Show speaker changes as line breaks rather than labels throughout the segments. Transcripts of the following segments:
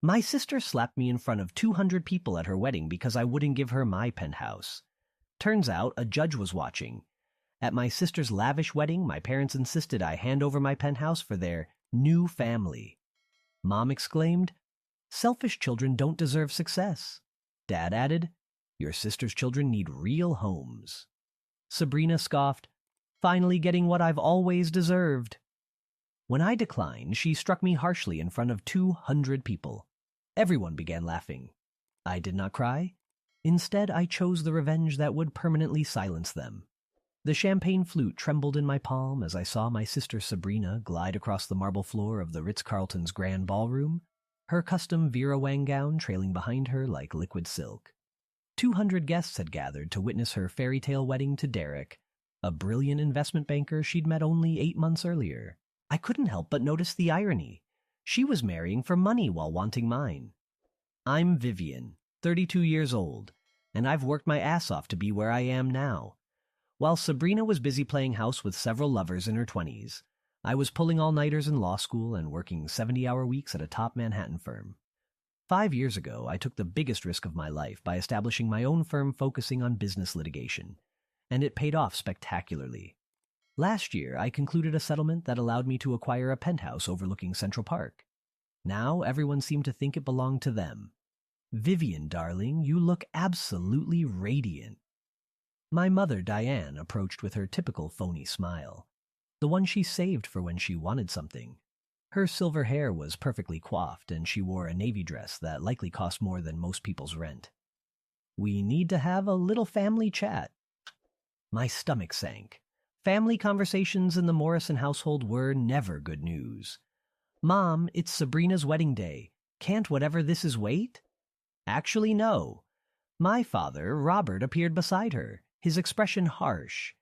My sister slapped me in front of 200 people at her wedding because I wouldn't give her my penthouse. Turns out a judge was watching. At my sister's lavish wedding, my parents insisted I hand over my penthouse for their new family. Mom exclaimed, "Selfish children don't deserve success." Dad added, "Your sister's children need real homes." Sabrina scoffed, "Finally getting what I've always deserved." When I declined, she struck me harshly in front of 200 people. Everyone began laughing. I did not cry. Instead, I chose the revenge that would permanently silence them. The champagne flute trembled in my palm as I saw my sister Sabrina glide across the marble floor of the Ritz-Carlton's grand ballroom, her custom Vera Wang gown trailing behind her like liquid silk. 200 guests had gathered to witness her fairy tale wedding to Derek, a brilliant investment banker she'd met only 8 months earlier. I couldn't help but notice the irony. She was marrying for money while wanting mine. I'm Vivian, 32 years old, and I've worked my ass off to be where I am now. While Sabrina was busy playing house with several lovers in her 20s, I was pulling all-nighters in law school and working 70-hour weeks at a top Manhattan firm. 5 years ago, I took the biggest risk of my life by establishing my own firm focusing on business litigation, and it paid off spectacularly. Last year, I concluded a settlement that allowed me to acquire a penthouse overlooking Central Park. Now, everyone seemed to think it belonged to them. "Vivian, darling, you look absolutely radiant." My mother, Diane, approached with her typical phony smile, the one she saved for when she wanted something. Her silver hair was perfectly coiffed, and she wore a navy dress that likely cost more than most people's rent. "We need to have a little family chat." My stomach sank. Family conversations in the Morrison household were never good news. "Mom, it's Sabrina's wedding day. Can't whatever this is wait?" Actually, no. My father, Robert, appeared beside her, his expression harsh.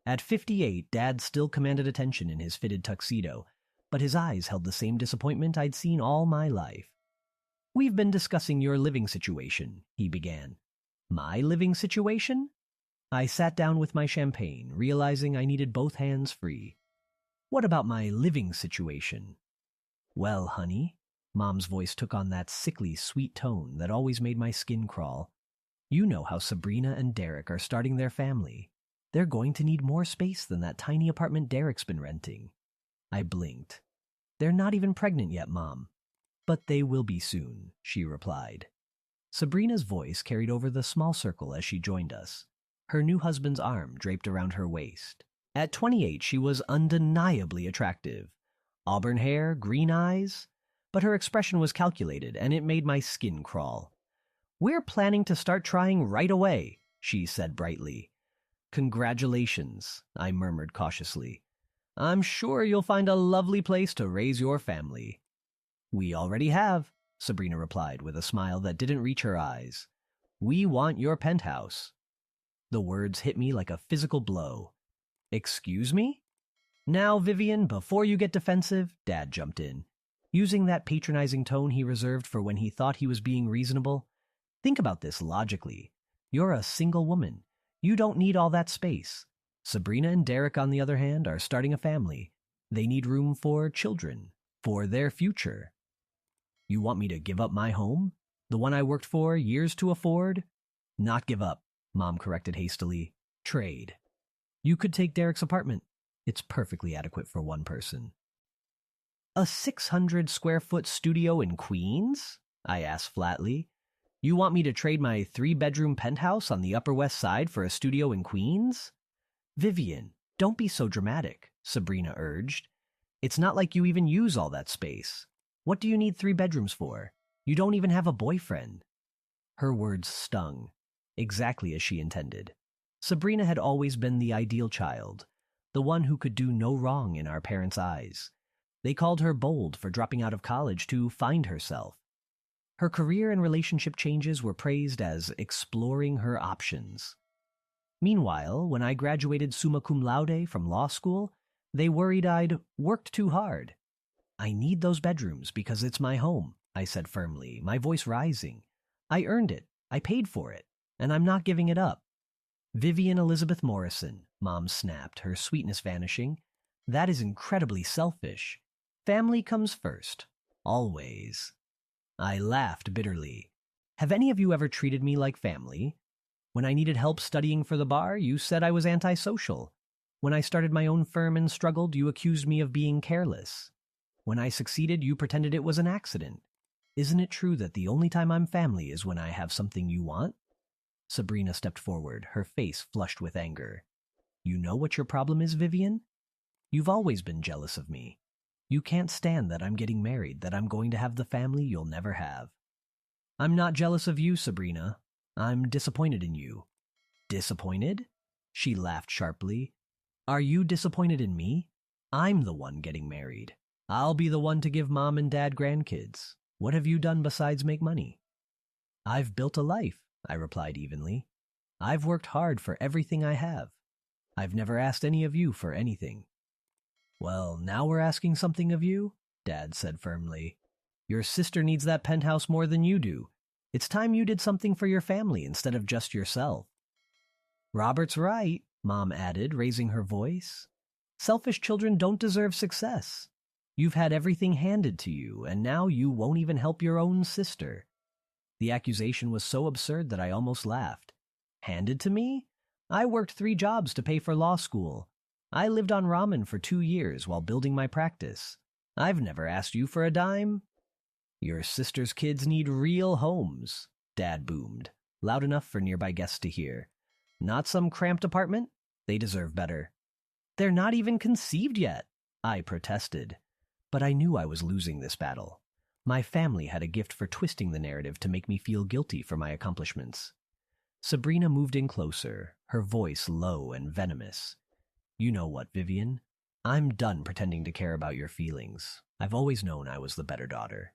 At 58, Dad still commanded attention in his fitted tuxedo, but his eyes held the same disappointment I'd seen all my life. "We've been discussing your living situation," he began. "My living situation?" I sat down with my champagne, realizing I needed both hands free. "What about my living situation?" "Well, honey," Mom's voice took on that sickly, sweet tone that always made my skin crawl. "You know how Sabrina and Derek are starting their family. They're going to need more space than that tiny apartment Derek's been renting." I blinked. "They're not even pregnant yet, Mom." "But they will be soon," she replied. Sabrina's voice carried over the small circle as she joined us, her new husband's arm draped around her waist. At 28, she was undeniably attractive. Auburn hair, green eyes, but her expression was calculated, and it made my skin crawl. "We're planning to start trying right away," she said brightly. "Congratulations," I murmured cautiously. "I'm sure you'll find a lovely place to raise your family." "We already have," Sabrina replied with a smile that didn't reach her eyes. "We want your penthouse." The words hit me like a physical blow. "Excuse me?" "Now, Vivian, before you get defensive," Dad jumped in, using that patronizing tone he reserved for when he thought he was being reasonable. "Think about this logically. You're a single woman. You don't need all that space. Sabrina and Derek, on the other hand, are starting a family. They need room for children, for their future." "You want me to give up my home? The one I worked for years to afford?" "Not give up," Mom corrected hastily. "Trade. You could take Derek's apartment. It's perfectly adequate for one person." "A 600-square-foot studio in Queens?" I asked flatly. "You want me to trade my 3-bedroom penthouse on the Upper West Side for a studio in Queens?" "Vivian, don't be so dramatic," Sabrina urged. "It's not like you even use all that space. What do you need 3 bedrooms for? You don't even have a boyfriend." Her words stung, exactly as she intended. Sabrina had always been the ideal child, the one who could do no wrong in our parents' eyes. They called her bold for dropping out of college to find herself. Her career and relationship changes were praised as exploring her options. Meanwhile, when I graduated summa cum laude from law school, they worried I'd worked too hard. "I need those bedrooms because it's my home," I said firmly, my voice rising. "I earned it, I paid for it, and I'm not giving it up." "Vivian Elizabeth Morrison," Mom snapped, her sweetness vanishing. "That is incredibly selfish. Family comes first. Always." I laughed bitterly. Have any of you ever treated me like family? When I needed help studying for the bar, you said I was antisocial. When I started my own firm and struggled, you accused me of being careless. When I succeeded, you pretended it was an accident. Isn't it true that the only time I'm family is when I have something you want? Sabrina stepped forward, her face flushed with anger. You know what your problem is, Vivian? You've always been jealous of me. You can't stand that I'm getting married, that I'm going to have the family you'll never have. I'm not jealous of you, Sabrina. I'm disappointed in you. Disappointed? She laughed sharply. Are you disappointed in me? I'm the one getting married. I'll be the one to give Mom and Dad grandkids. What have you done besides make money? I've built a life, I replied evenly. I've worked hard for everything I have. I've never asked any of you for anything. Well, now we're asking something of you, Dad said firmly. Your sister needs that penthouse more than you do. It's time you did something for your family instead of just yourself. Robert's right, Mom added, raising her voice. Selfish children don't deserve success. You've had everything handed to you, and now you won't even help your own sister. The accusation was so absurd that I almost laughed. Handed to me? I worked 3 jobs to pay for law school. I lived on ramen for 2 years while building my practice. I've never asked you for a dime. Your sister's kids need real homes, Dad boomed, loud enough for nearby guests to hear. Not some cramped apartment. They deserve better. They're not even conceived yet, I protested. But I knew I was losing this battle. My family had a gift for twisting the narrative to make me feel guilty for my accomplishments. Sabrina moved in closer, her voice low and venomous. You know what, Vivian? I'm done pretending to care about your feelings. I've always known I was the better daughter.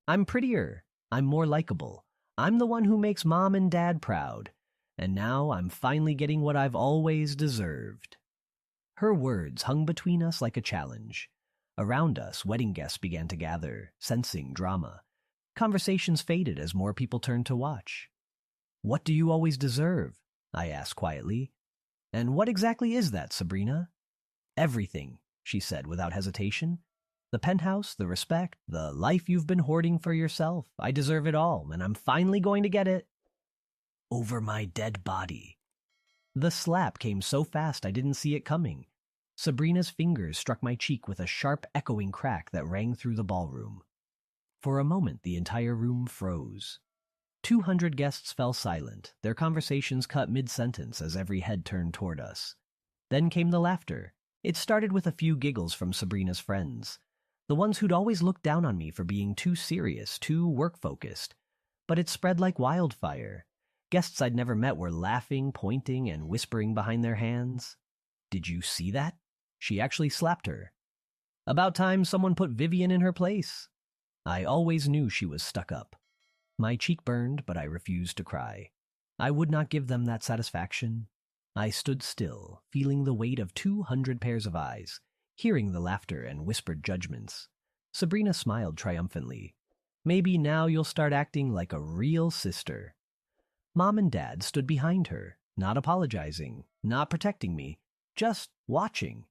I'm prettier. I'm more likable. I'm the one who makes Mom and Dad proud. And now I'm finally getting what I've always deserved. Her words hung between us like a challenge. Around us, wedding guests began to gather, sensing drama. Conversations faded as more people turned to watch. What do you always deserve? I asked quietly. And what exactly is that, Sabrina? Everything, she said without hesitation. The penthouse, the respect, the life you've been hoarding for yourself. I deserve it all, and I'm finally going to get it. Over my dead body. The slap came so fast I didn't see it coming. Sabrina's fingers struck my cheek with a sharp, echoing crack that rang through the ballroom. For a moment, the entire room froze. 200 guests fell silent, their conversations cut mid-sentence as every head turned toward us. Then came the laughter. It started with a few giggles from Sabrina's friends, the ones who'd always looked down on me for being too serious, too work-focused. But it spread like wildfire. Guests I'd never met were laughing, pointing, and whispering behind their hands. Did you see that? She actually slapped her. About time someone put Vivian in her place. I always knew she was stuck up. My cheek burned, but I refused to cry. I would not give them that satisfaction. I stood still, feeling the weight of 200 pairs of eyes, hearing the laughter and whispered judgments. Sabrina smiled triumphantly. Maybe now you'll start acting like a real sister. Mom and Dad stood behind her, not apologizing, not protecting me, just watching.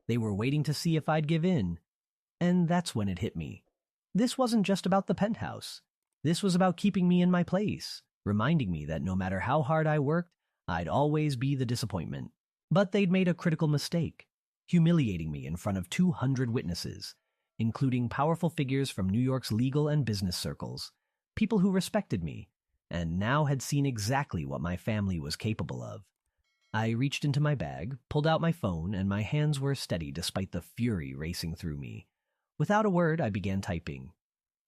They were waiting to see if I'd give in. And that's when it hit me. This wasn't just about the penthouse. This was about keeping me in my place, reminding me that no matter how hard I worked, I'd always be the disappointment. But they'd made a critical mistake, humiliating me in front of 200 witnesses, including powerful figures from New York's legal and business circles, people who respected me, and now had seen exactly what my family was capable of. I reached into my bag, pulled out my phone, and my hands were steady despite the fury racing through me. Without a word, I began typing.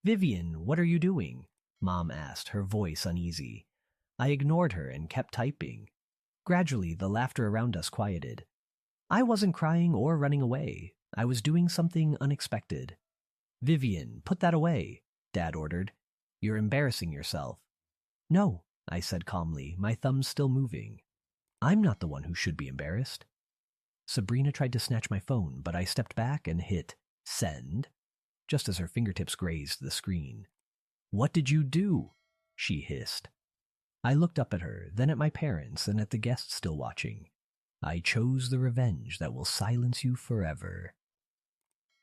Vivian, what are you doing? Mom asked, her voice uneasy. I ignored her and kept typing. Gradually, the laughter around us quieted. I wasn't crying or running away. I was doing something unexpected. Vivian, put that away, Dad ordered. You're embarrassing yourself. No, I said calmly, my thumbs still moving. I'm not the one who should be embarrassed. Sabrina tried to snatch my phone, but I stepped back and hit send, just as her fingertips grazed the screen. What did you do? She hissed. I looked up at her, then at my parents, and at the guests still watching. I chose the revenge that will silence you forever.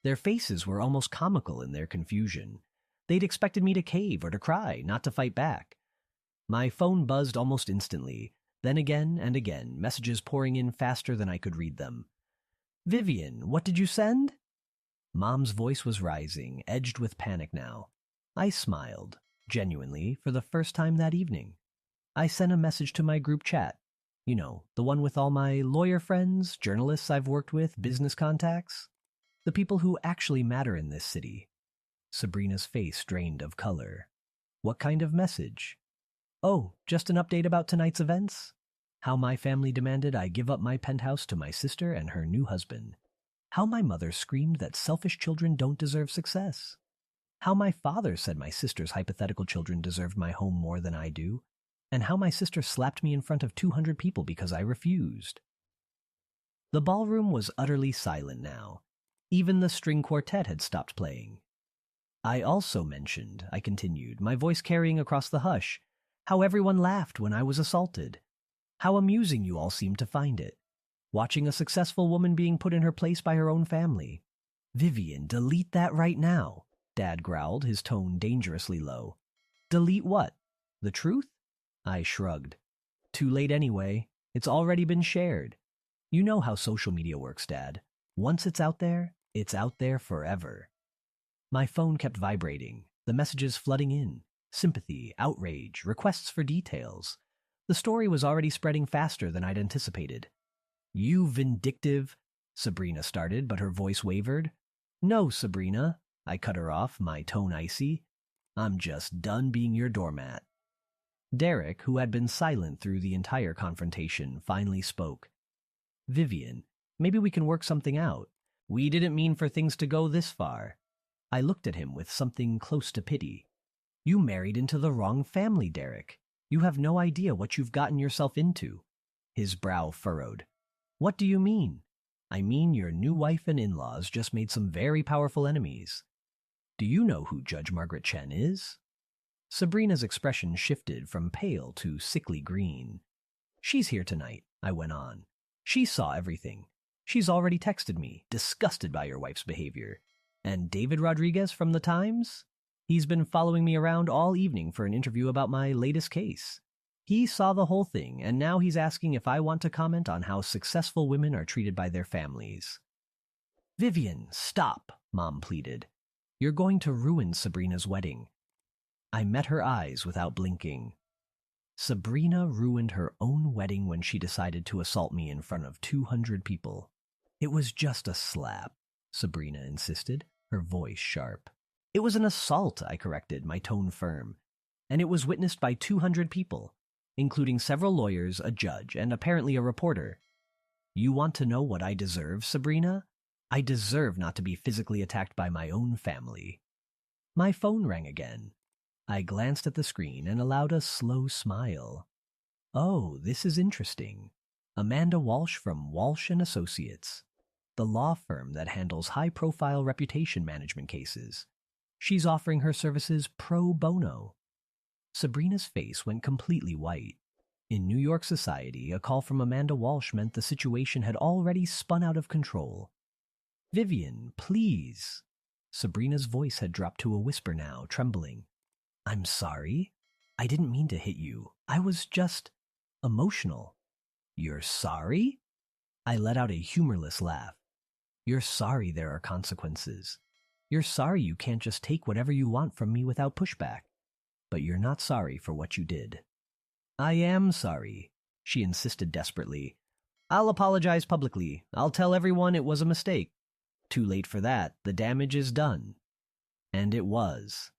Their faces were almost comical in their confusion. They'd expected me to cave or to cry, not to fight back. My phone buzzed almost instantly, then again and again, messages pouring in faster than I could read them. "Vivian, what did you send?" Mom's voice was rising, edged with panic now. I smiled, genuinely, for the first time that evening. I sent a message to my group chat. You know, the one with all my lawyer friends, journalists I've worked with, business contacts. The people who actually matter in this city. Sabrina's face drained of color. What kind of message? Oh, just an update about tonight's events. How my family demanded I give up my penthouse to my sister and her new husband. How my mother screamed that selfish children don't deserve success. How my father said my sister's hypothetical children deserved my home more than I do. And how my sister slapped me in front of 200 people because I refused. The ballroom was utterly silent now. Even the string quartet had stopped playing. I also mentioned, I continued, my voice carrying across the hush, how everyone laughed when I was assaulted. How amusing you all seemed to find it. Watching a successful woman being put in her place by her own family. "Vivian, delete that right now," Dad growled, his tone dangerously low. "Delete what? The truth?" I shrugged. "Too late anyway. It's already been shared. You know how social media works, Dad. Once it's out there forever." My phone kept vibrating, the messages flooding in. Sympathy, outrage, requests for details. The story was already spreading faster than I'd anticipated. "You vindictive," Sabrina started, but her voice wavered. "No, Sabrina," I cut her off, my tone icy. "I'm just done being your doormat." Derek, who had been silent through the entire confrontation, finally spoke. "Vivian, maybe we can work something out. We didn't mean for things to go this far." I looked at him with something close to pity. "You married into the wrong family, Derek. You have no idea what you've gotten yourself into." His brow furrowed. "What do you mean?" "I mean your new wife and in-laws just made some very powerful enemies. Do you know who Judge Margaret Chen is?" Sabrina's expression shifted from pale to sickly green. "She's here tonight," I went on. "She saw everything. She's already texted me, disgusted by your wife's behavior. And David Rodriguez from the Times? He's been following me around all evening for an interview about my latest case. He saw the whole thing, and now he's asking if I want to comment on how successful women are treated by their families." "Vivian, stop," Mom pleaded. "You're going to ruin Sabrina's wedding." I met her eyes without blinking. Sabrina ruined her own wedding when she decided to assault me in front of 200 people. "It was just a slap," Sabrina insisted, her voice sharp. "It was an assault," I corrected, my tone firm. "And it was witnessed by 200 people, including several lawyers, a judge, and apparently a reporter. You want to know what I deserve, Sabrina? I deserve not to be physically attacked by my own family." My phone rang again. I glanced at the screen and allowed a slow smile. "Oh, this is interesting. Amanda Walsh from Walsh & Associates, the law firm that handles high-profile reputation management cases. She's offering her services pro bono." Sabrina's face went completely white. In New York society, a call from Amanda Walsh meant the situation had already spun out of control. "Vivian, please." Sabrina's voice had dropped to a whisper now, trembling. "I'm sorry. I didn't mean to hit you. I was just emotional." "You're sorry?" I let out a humorless laugh. "You're sorry there are consequences. You're sorry you can't just take whatever you want from me without pushback. But you're not sorry for what you did." "I am sorry," she insisted desperately. "I'll apologize publicly. I'll tell everyone it was a mistake. Too late for that. The damage is done." And it was.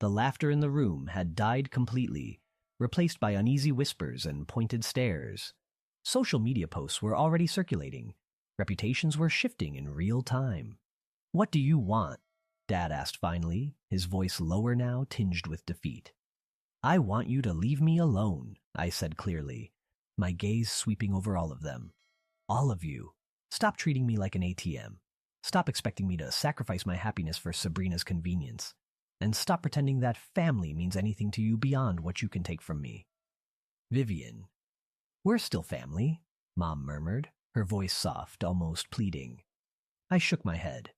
The laughter in the room had died completely, replaced by uneasy whispers and pointed stares. Social media posts were already circulating. Reputations were shifting in real time. "What do you want?" Dad asked finally, his voice lower now, tinged with defeat. "I want you to leave me alone," I said clearly, my gaze sweeping over all of them. "All of you. Stop treating me like an ATM. Stop expecting me to sacrifice my happiness for Sabrina's convenience. And stop pretending that family means anything to you beyond what you can take from me." "Vivian." "We're still family," Mom murmured, her voice soft, almost pleading. I shook my head.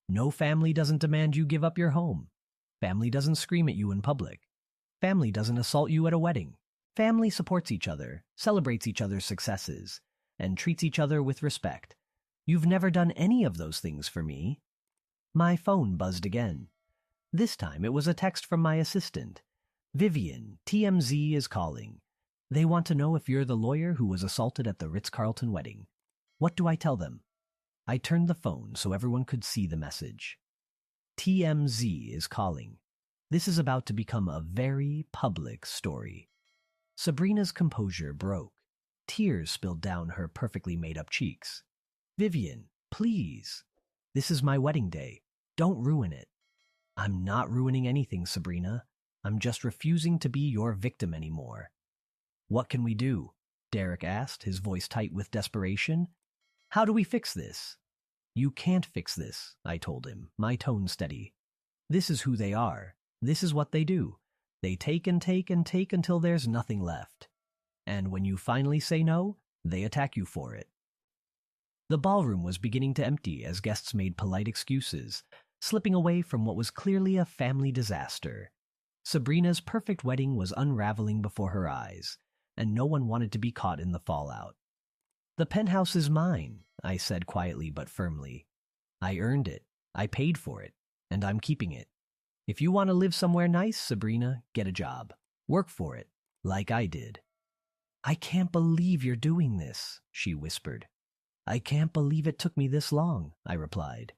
"No family doesn't demand you give up your home. Family doesn't scream at you in public. Family doesn't assault you at a wedding. Family supports each other, celebrates each other's successes, and treats each other with respect. You've never done any of those things for me." My phone buzzed again. This time it was a text from my assistant. "Vivian, TMZ is calling. They want to know if you're the lawyer who was assaulted at the Ritz-Carlton wedding. What do I tell them?" I turned the phone so everyone could see the message. "TMZ is calling. This is about to become a very public story." Sabrina's composure broke. Tears spilled down her perfectly made-up cheeks. "Vivian, please. This is my wedding day. Don't ruin it." "I'm not ruining anything, Sabrina. I'm just refusing to be your victim anymore." "What can we do?" Derek asked, his voice tight with desperation. "How do we fix this?" "You can't fix this," I told him, my tone steady. "This is who they are. This is what they do. They take and take and take until there's nothing left. And when you finally say no, they attack you for it." The ballroom was beginning to empty as guests made polite excuses, slipping away from what was clearly a family disaster. Sabrina's perfect wedding was unraveling before her eyes, and no one wanted to be caught in the fallout. "The penthouse is mine," I said quietly but firmly. "I earned it, I paid for it, and I'm keeping it. If you want to live somewhere nice, Sabrina, get a job. Work for it, like I did." "I can't believe you're doing this," she whispered. "I can't believe it took me this long," I replied.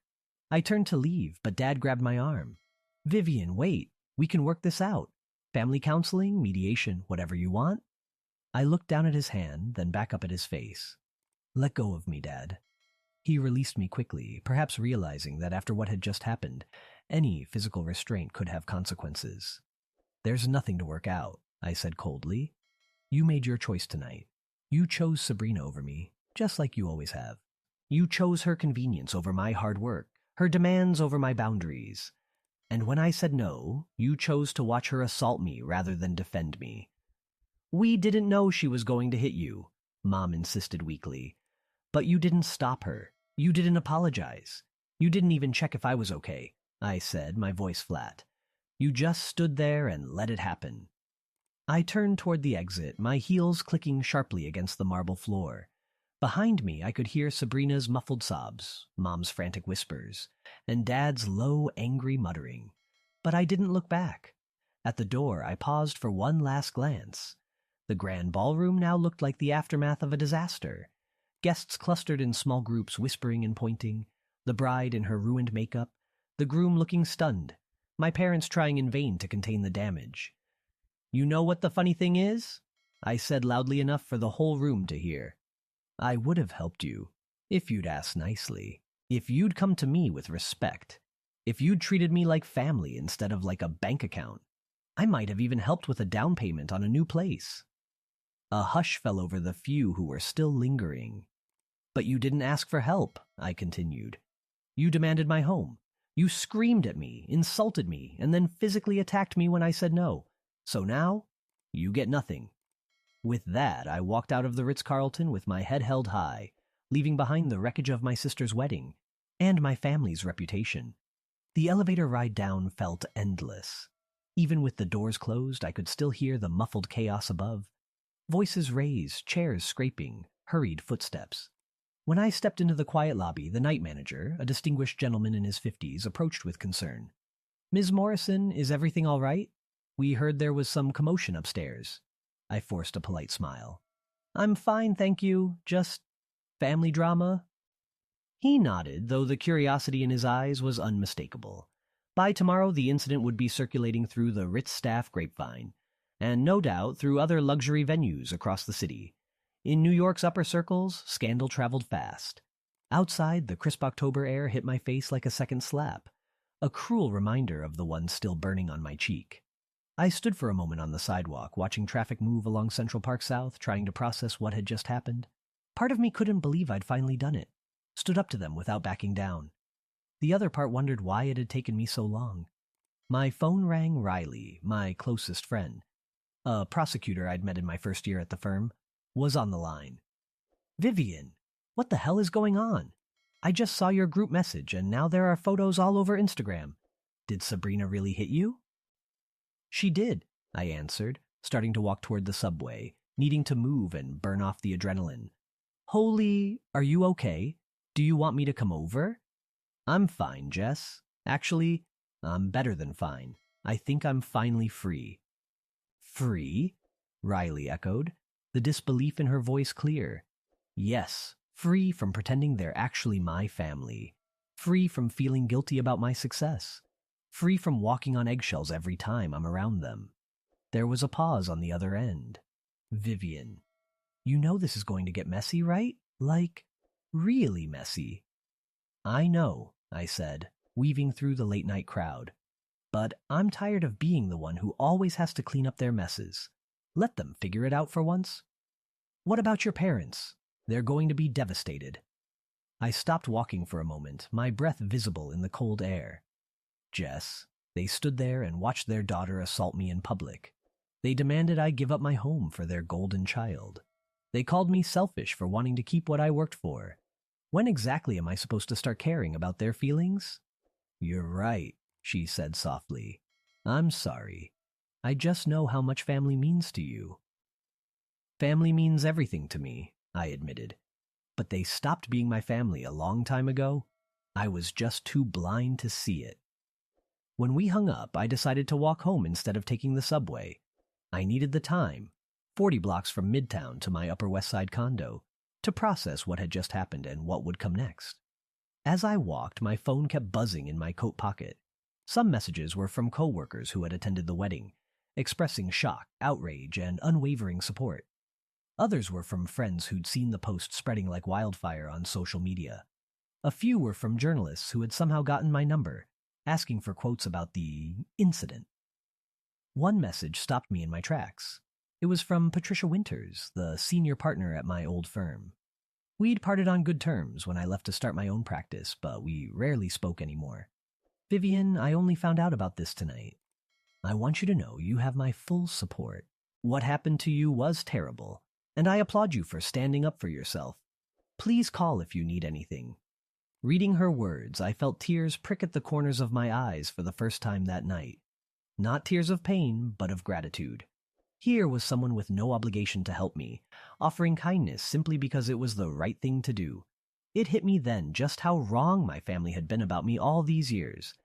I turned to leave, but Dad grabbed my arm. "Vivian, wait. We can work this out. Family counseling, mediation, whatever you want." I looked down at his hand, then back up at his face. "Let go of me, Dad." He released me quickly, perhaps realizing that after what had just happened, any physical restraint could have consequences. "There's nothing to work out," I said coldly. "You made your choice tonight. You chose Sabrina over me, just like you always have. You chose her convenience over my hard work, her demands over my boundaries. And when I said no, you chose to watch her assault me rather than defend me." "We didn't know she was going to hit you," Mom insisted weakly. "But you didn't stop her. You didn't apologize. You didn't even check if I was okay," I said, my voice flat. "You just stood there and let it happen." I turned toward the exit, my heels clicking sharply against the marble floor. Behind me, I could hear Sabrina's muffled sobs, Mom's frantic whispers, and Dad's low, angry muttering. But I didn't look back. At the door, I paused for one last glance. The grand ballroom now looked like the aftermath of a disaster. Guests clustered in small groups, whispering and pointing, the bride in her ruined makeup, the groom looking stunned, my parents trying in vain to contain the damage. "You know what the funny thing is?" I said loudly enough for the whole room to hear. "I would have helped you, if you'd asked nicely, if you'd come to me with respect, if you'd treated me like family instead of like a bank account. I might have even helped with a down payment on a new place." A hush fell over the few who were still lingering. "But you didn't ask for help," I continued. "You demanded my home. You screamed at me, insulted me, and then physically attacked me when I said no. So now, you get nothing." With that, I walked out of the Ritz-Carlton with my head held high, leaving behind the wreckage of my sister's wedding and my family's reputation. The elevator ride down felt endless. Even with the doors closed, I could still hear the muffled chaos above. Voices raised, chairs scraping, hurried footsteps. When I stepped into the quiet lobby, the night manager, a distinguished gentleman in his 50s, approached with concern. "Ms. Morrison, is everything all right? We heard there was some commotion upstairs." I forced a polite smile. "I'm fine, thank you. Just family drama?" He nodded, though the curiosity in his eyes was unmistakable. By tomorrow, the incident would be circulating through the Ritz staff grapevine, and no doubt through other luxury venues across the city. In New York's upper circles, scandal traveled fast. Outside, the crisp October air hit my face like a second slap, a cruel reminder of the one still burning on my cheek. I stood for a moment on the sidewalk, watching traffic move along Central Park South, trying to process what had just happened. Part of me couldn't believe I'd finally done it, stood up to them without backing down. The other part wondered why it had taken me so long. My phone rang. Riley, my closest friend, a prosecutor I'd met in my first year at the firm, was on the line. "Vivian, what the hell is going on? I just saw your group message, and now there are photos all over Instagram. Did Sabrina really hit you? She did, I answered, starting to walk toward the subway, needing to move and burn off the adrenaline. Holy, are you okay? Do you want me to come over? I'm fine, Jess. Actually, I'm better than fine. I think I'm finally free. Free? Riley echoed, the disbelief in her voice clear. Yes, free from pretending they're actually my family. Free from feeling guilty about my success. Free from walking on eggshells every time I'm around them. There was a pause on the other end. Vivian. You know this is going to get messy, right? Like, really messy. I know, I said, weaving through the late-night crowd. But I'm tired of being the one who always has to clean up their messes. Let them figure it out for once. What about your parents? They're going to be devastated. I stopped walking for a moment, my breath visible in the cold air. Jess, they stood there and watched their daughter assault me in public. They demanded I give up my home for their golden child. They called me selfish for wanting to keep what I worked for. When exactly am I supposed to start caring about their feelings? You're right, she said softly. I'm sorry. I just know how much family means to you. Family means everything to me, I admitted. But they stopped being my family a long time ago. I was just too blind to see it. When we hung up, I decided to walk home instead of taking the subway. I needed the time, 40 blocks from Midtown to my Upper West Side condo, to process what had just happened and what would come next. As I walked, my phone kept buzzing in my coat pocket. Some messages were from coworkers who had attended the wedding, expressing shock, outrage, and unwavering support. Others were from friends who'd seen the post spreading like wildfire on social media. A few were from journalists who had somehow gotten my number, asking for quotes about the incident. One message stopped me in my tracks. It was from Patricia Winters, the senior partner at my old firm. We'd parted on good terms when I left to start my own practice, but we rarely spoke anymore. Vivian, I only found out about this tonight. I want you to know you have my full support. What happened to you was terrible, and I applaud you for standing up for yourself. Please call if you need anything. Reading her words, I felt tears prick at the corners of my eyes for the first time that night. Not tears of pain, but of gratitude. Here was someone with no obligation to help me, offering kindness simply because it was the right thing to do. It hit me then just how wrong my family had been about me all these years.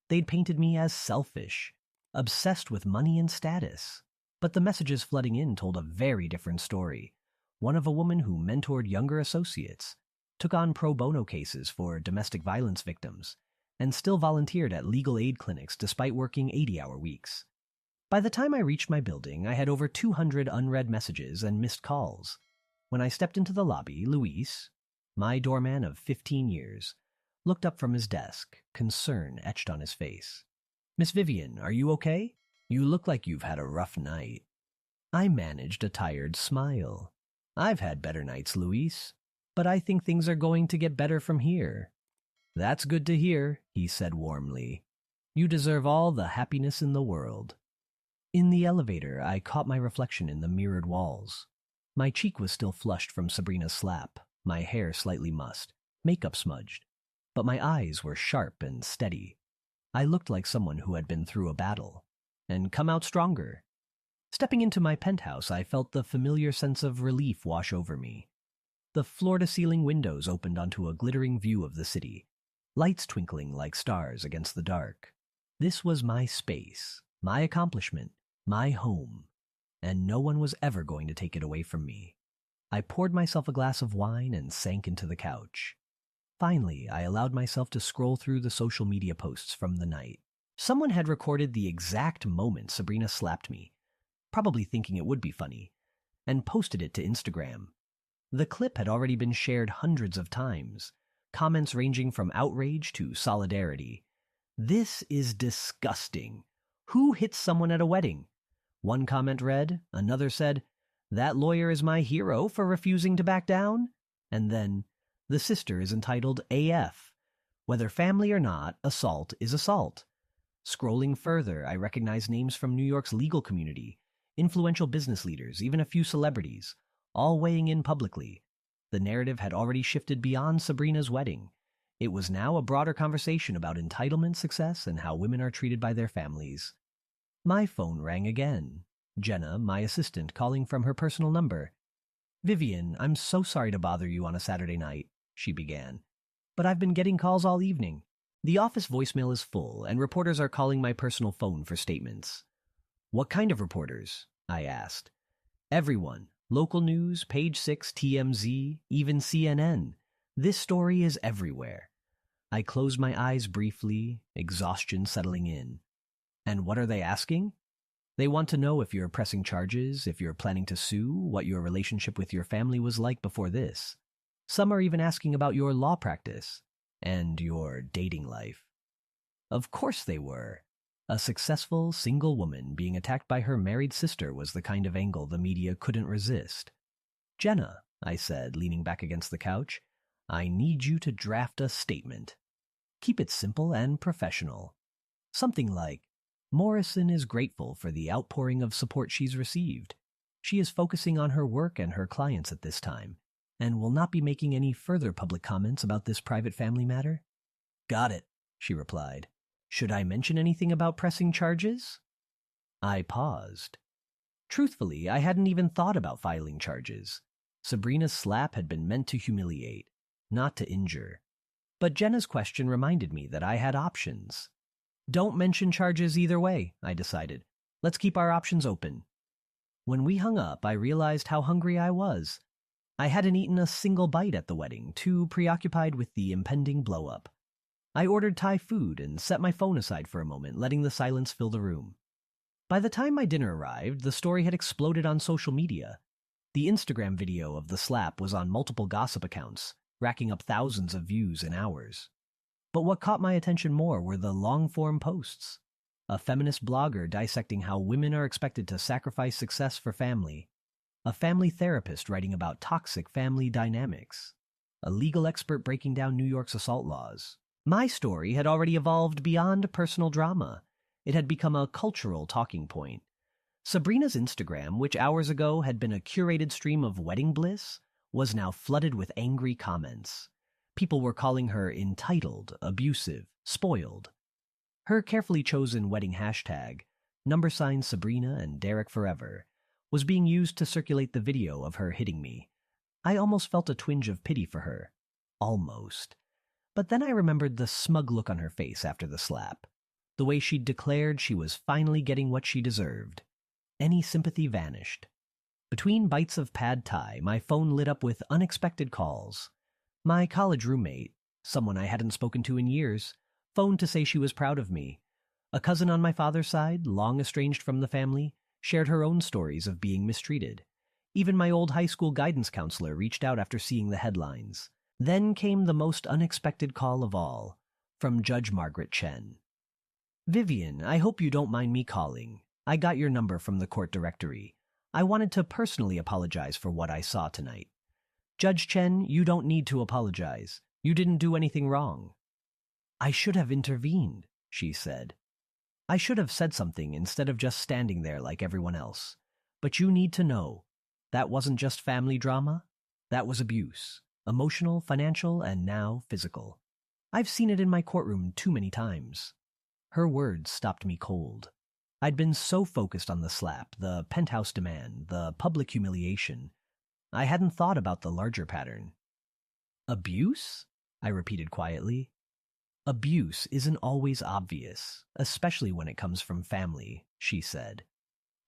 They'd painted me as selfish, obsessed with money and status. But the messages flooding in told a very different story. One of a woman who mentored younger associates, took on pro bono cases for domestic violence victims, and still volunteered at legal aid clinics despite working 80-hour weeks. By the time I reached my building, I had over 200 unread messages and missed calls. When I stepped into the lobby, Luis, my doorman of 15 years, looked up from his desk, concern etched on his face. Miss Vivian, are you okay? You look like you've had a rough night. I managed a tired smile. I've had better nights, Luis, but I think things are going to get better from here. That's good to hear, he said warmly. You deserve all the happiness in the world. In the elevator, I caught my reflection in the mirrored walls. My cheek was still flushed from Sabrina's slap, my hair slightly mussed, makeup smudged, but my eyes were sharp and steady. I looked like someone who had been through a battle, and come out stronger. Stepping into my penthouse, I felt the familiar sense of relief wash over me. The floor-to-ceiling windows opened onto a glittering view of the city, lights twinkling like stars against the dark. This was my space, my accomplishment, my home, and no one was ever going to take it away from me. I poured myself a glass of wine and sank into the couch. Finally, I allowed myself to scroll through the social media posts from the night. Someone had recorded the exact moment Sabrina slapped me, probably thinking it would be funny, and posted it to Instagram. The clip had already been shared hundreds of times, comments ranging from outrage to solidarity. This is disgusting. Who hits someone at a wedding? One comment read, another said, that lawyer is my hero for refusing to back down. And then, the sister is entitled AF. Whether family or not, assault is assault. Scrolling further, I recognized names from New York's legal community, influential business leaders, even a few celebrities, all weighing in publicly. The narrative had already shifted beyond Sabrina's wedding. It was now a broader conversation about entitlement, success, and how women are treated by their families. My phone rang again. Jenna, my assistant, calling from her personal number. "Vivian, I'm so sorry to bother you on a Saturday night," she began. "But I've been getting calls all evening. The office voicemail is full, and reporters are calling my personal phone for statements." "What kind of reporters?" I asked. "Everyone. Local news, Page 6, TMZ, even CNN. This story is everywhere." I closed my eyes briefly, exhaustion settling in. "And what are they asking?" "They want to know if you're pressing charges, if you're planning to sue, what your relationship with your family was like before this. Some are even asking about your law practice and your dating life." Of course they were. A successful, single woman being attacked by her married sister was the kind of angle the media couldn't resist. "Jenna," I said, leaning back against the couch, "I need you to draft a statement. Keep it simple and professional. Something like, Morrison is grateful for the outpouring of support she's received. She is focusing on her work and her clients at this time, and will not be making any further public comments about this private family matter." "Got it," she replied. "Should I mention anything about pressing charges?" I paused. Truthfully, I hadn't even thought about filing charges. Sabrina's slap had been meant to humiliate, not to injure. But Jenna's question reminded me that I had options. "Don't mention charges either way," I decided. "Let's keep our options open." When we hung up, I realized how hungry I was. I hadn't eaten a single bite at the wedding, too preoccupied with the impending blow-up. I ordered Thai food and set my phone aside for a moment, letting the silence fill the room. By the time my dinner arrived, the story had exploded on social media. The Instagram video of the slap was on multiple gossip accounts, racking up thousands of views in hours. But what caught my attention more were the long-form posts. A feminist blogger dissecting how women are expected to sacrifice success for family. A family therapist writing about toxic family dynamics. A legal expert breaking down New York's assault laws. My story had already evolved beyond personal drama. It had become a cultural talking point. Sabrina's Instagram, which hours ago had been a curated stream of wedding bliss, was now flooded with angry comments. People were calling her entitled, abusive, spoiled. Her carefully chosen wedding hashtag, #Sabrina and Derek Forever, was being used to circulate the video of her hitting me. I almost felt a twinge of pity for her. Almost. But then I remembered the smug look on her face after the slap. The way she'd declared she was finally getting what she deserved. Any sympathy vanished. Between bites of pad thai, my phone lit up with unexpected calls. My college roommate, someone I hadn't spoken to in years, phoned to say she was proud of me. A cousin on my father's side, long estranged from the family, shared her own stories of being mistreated. Even my old high school guidance counselor reached out after seeing the headlines. Then came the most unexpected call of all, from Judge Margaret Chen. "Vivian, I hope you don't mind me calling. I got your number from the court directory. I wanted to personally apologize for what I saw tonight. Judge Chen, you don't need to apologize. You didn't do anything wrong." "I should have intervened," she said. "I should have said something instead of just standing there like everyone else. But you need to know, that wasn't just family drama. That was abuse. Emotional, financial, and now physical. I've seen it in my courtroom too many times." Her words stopped me cold. I'd been so focused on the slap, the penthouse demand, the public humiliation. I hadn't thought about the larger pattern. "Abuse?" I repeated quietly. "Abuse isn't always obvious, especially when it comes from family," she said.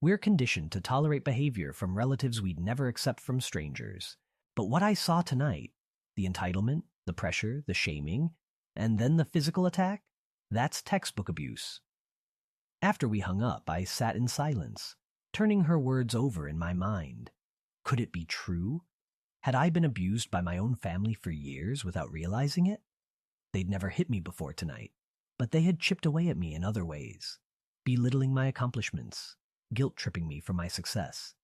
"We're conditioned to tolerate behavior from relatives we'd never accept from strangers. But what I saw tonight, the entitlement, the pressure, the shaming, and then the physical attack, that's textbook abuse." After we hung up, I sat in silence, turning her words over in my mind. Could it be true? Had I been abused by my own family for years without realizing it? They'd never hit me before tonight, but they had chipped away at me in other ways, belittling my accomplishments, guilt-tripping me for my success,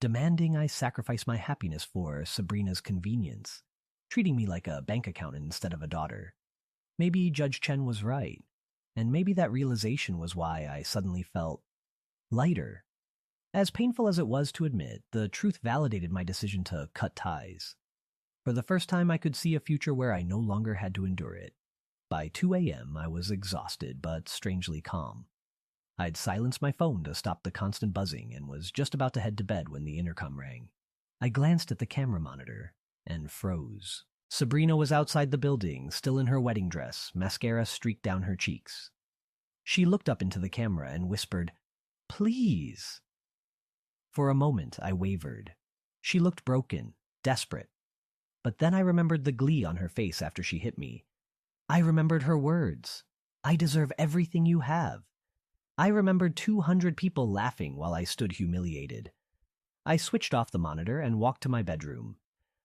demanding I sacrifice my happiness for Sabrina's convenience, treating me like a bank account instead of a daughter. Maybe Judge Chen was right, and maybe that realization was why I suddenly felt lighter. As painful as it was to admit, the truth validated my decision to cut ties. For the first time, I could see a future where I no longer had to endure it. By 2 a.m., I was exhausted but strangely calm. I'd silenced my phone to stop the constant buzzing and was just about to head to bed when the intercom rang. I glanced at the camera monitor and froze. Sabrina was outside the building, still in her wedding dress, mascara streaked down her cheeks. She looked up into the camera and whispered, "Please." For a moment, I wavered. She looked broken, desperate. But then I remembered the glee on her face after she hit me. I remembered her words. "I deserve everything you have." I remembered 200 people laughing while I stood humiliated. I switched off the monitor and walked to my bedroom.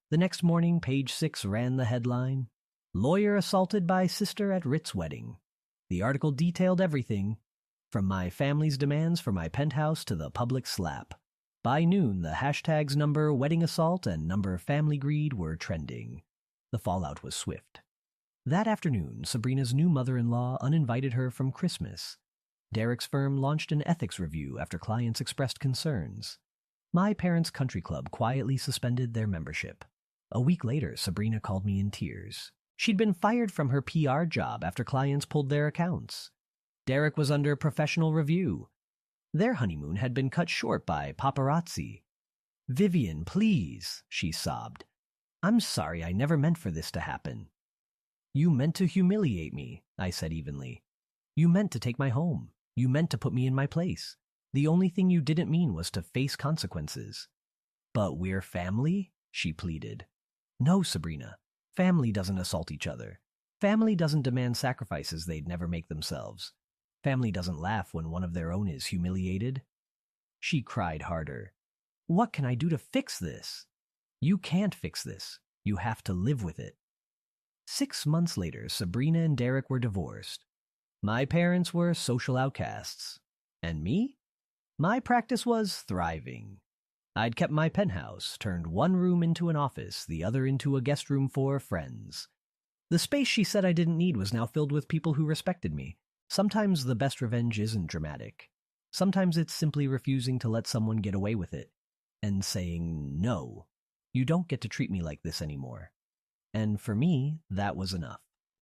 The next morning, page 6 ran the headline, "Lawyer assaulted by sister at Ritz wedding." The article detailed everything, from my family's demands for my penthouse to the public slap. By noon, the hashtags number wedding assault and number family greed were trending. The fallout was swift. That afternoon, Sabrina's new mother-in-law uninvited her from Christmas. Derek's firm launched an ethics review after clients expressed concerns. My parents' country club quietly suspended their membership. A week later, Sabrina called me in tears. She'd been fired from her PR job after clients pulled their accounts. Derek was under professional review. Their honeymoon had been cut short by paparazzi. "Vivian, please," she sobbed. "I'm sorry, I never meant for this to happen." "You meant to humiliate me," I said evenly. "You meant to take my home. You meant to put me in my place. The only thing you didn't mean was to face consequences." "But we're family?" she pleaded. "No, Sabrina. Family doesn't assault each other. Family doesn't demand sacrifices they'd never make themselves. Family doesn't laugh when one of their own is humiliated." She cried harder. "What can I do to fix this?" "You can't fix this. You have to live with it." 6 months later, Sabrina and Derek were divorced. My parents were social outcasts. And me? My practice was thriving. I'd kept my penthouse, turned one room into an office, the other into a guest room for friends. The space she said I didn't need was now filled with people who respected me. Sometimes the best revenge isn't dramatic. Sometimes it's simply refusing to let someone get away with it and saying, "No, you don't get to treat me like this anymore." And for me, that was enough.